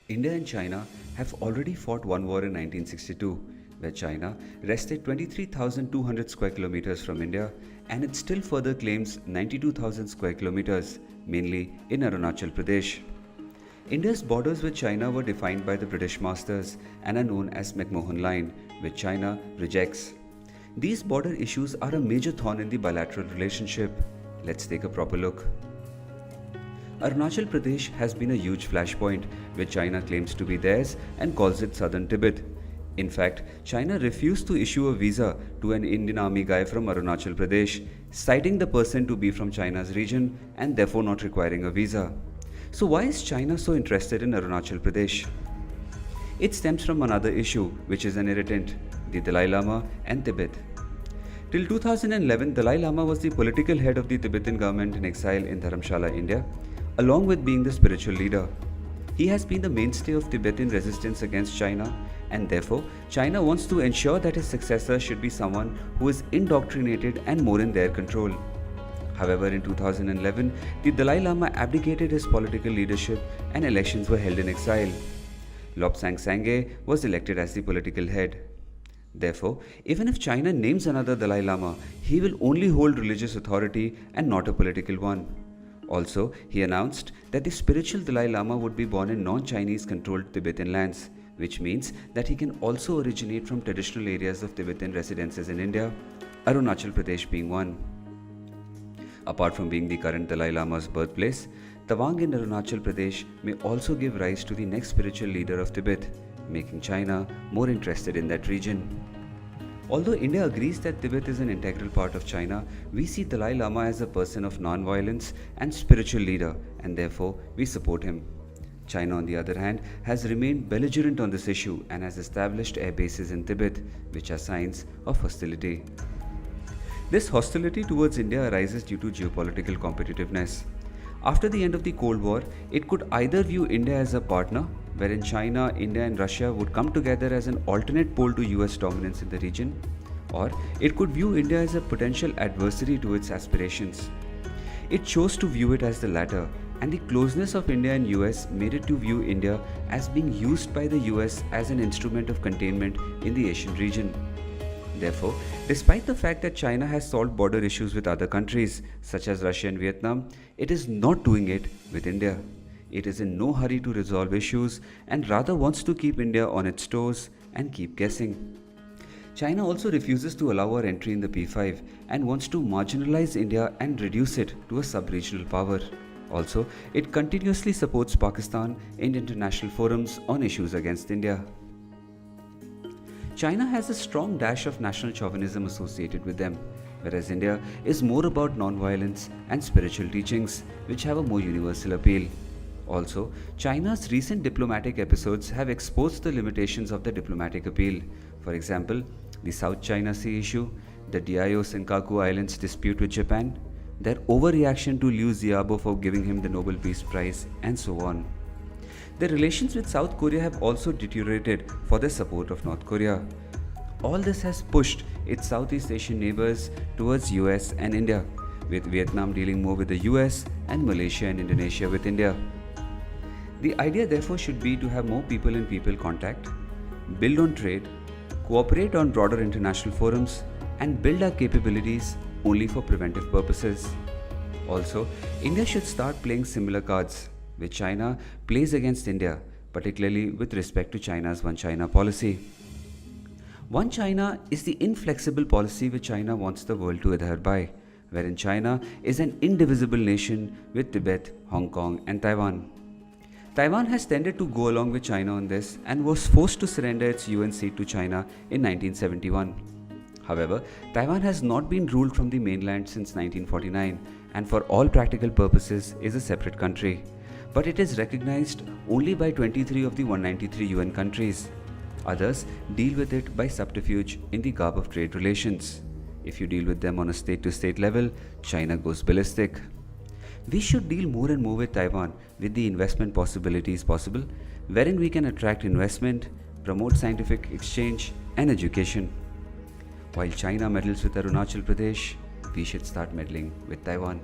India and China have already fought one war in 1962, where China wrested 23,200 square kilometers from India, and it still further claims 92,000 square kilometers, mainly in Arunachal Pradesh. India's borders with China were defined by the British masters and are known as McMahon Line, which China rejects. These border issues are a major thorn in the bilateral relationship. Let's take a proper look. Arunachal Pradesh has been a huge flashpoint, which China claims to be theirs and calls it Southern Tibet. In fact, China refused to issue a visa to an Indian army guy from Arunachal Pradesh, citing the person to be from China's region and therefore not requiring a visa. So why is China so interested in Arunachal Pradesh? It stems from another issue, which is an irritant, the Dalai Lama and Tibet. Till 2011, Dalai Lama was the political head of the Tibetan government in exile in Dharamshala, India, along with being the spiritual leader. He has been the mainstay of Tibetan resistance against China, and therefore China wants to ensure that his successor should be someone who is indoctrinated and more in their control. However, in 2011, the Dalai Lama abdicated his political leadership and elections were held in exile. Lobsang Sangye was elected as the political head. Therefore, even if China names another Dalai Lama, he will only hold religious authority and not a political one. Also, he announced that the spiritual Dalai Lama would be born in non-Chinese controlled Tibetan lands, which means that he can also originate from traditional areas of Tibetan residences in India, Arunachal Pradesh being one. Apart from being the current Dalai Lama's birthplace, Tawang in Arunachal Pradesh may also give rise to the next spiritual leader of Tibet, making China more interested in that region. Although India agrees that Tibet is an integral part of China, we see Dalai Lama as a person of non-violence and spiritual leader, and therefore we support him. China, on the other hand, has remained belligerent on this issue and has established air bases in Tibet, which are signs of hostility. This hostility towards India arises due to geopolitical competitiveness. After the end of the Cold War, it could either view India as a partner, wherein China, India and Russia would come together as an alternate pole to US dominance in the region, or it could view India as a potential adversary to its aspirations. It chose to view it as the latter, and the closeness of India and US made it to view India as being used by the US as an instrument of containment in the Asian region. Therefore, despite the fact that China has solved border issues with other countries such as Russia and Vietnam, it is not doing it with India. It is in no hurry to resolve issues and rather wants to keep India on its toes and keep guessing. China also refuses to allow our entry in the P5 and wants to marginalize India and reduce it to a sub-regional power. Also, it continuously supports Pakistan in international forums on issues against India. China has a strong dash of national chauvinism associated with them, whereas India is more about non-violence and spiritual teachings, which have a more universal appeal. Also, China's recent diplomatic episodes have exposed the limitations of the diplomatic appeal. For example, the South China Sea issue, the Diaoyu Senkaku Islands dispute with Japan, their overreaction to Liu Xiaobo for giving him the Nobel Peace Prize, and so on. Their relations with South Korea have also deteriorated for their support of North Korea. All this has pushed its Southeast Asian neighbors towards US and India, with Vietnam dealing more with the US and Malaysia and Indonesia with India. The idea therefore should be to have more people-in-people contact, build on trade, cooperate on broader international forums, and build our capabilities only for preventive purposes. Also, India should start playing similar cards, which China plays against India, particularly with respect to China's One China policy. One China is the inflexible policy which China wants the world to adhere by, wherein China is an indivisible nation with Tibet, Hong Kong, and Taiwan. Taiwan has tended to go along with China on this and was forced to surrender its UN seat to China in 1971. However, Taiwan has not been ruled from the mainland since 1949 and for all practical purposes is a separate country. But it is recognized only by 23 of the 193 UN countries. Others deal with it by subterfuge in the garb of trade relations. If you deal with them on a state-to-state level, China goes ballistic. We should deal more and more with Taiwan with the investment possibilities possible, wherein we can attract investment, promote scientific exchange and education. While China meddles with Arunachal Pradesh, we should start meddling with Taiwan.